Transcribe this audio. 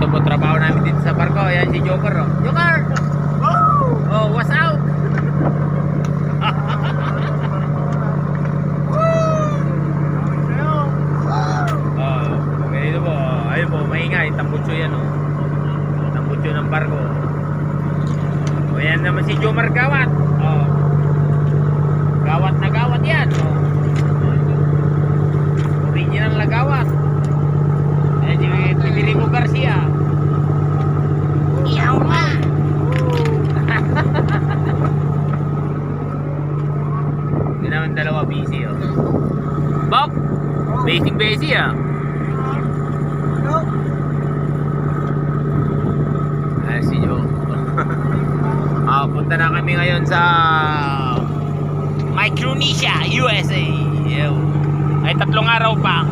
ito po trabaho namin dito sa barko. Ayan si Joker, oh. Joker! Oh, what's out? Oh, ganito po. Ayun po, maingay. Tambutso yan, oh. Tambutso ng barko. O yan naman si Jomar Gawat. Oh. Gawat na gawat yan. Oh. Original na gawat. Ayan si Federico Garcia. Iyaw nga. Hindi naman dalawa busy, oh. Bob! Busy ah. Ayan si Joe. Punta na kami ngayon sa Micronesia, USA. Ay 3 araw pa.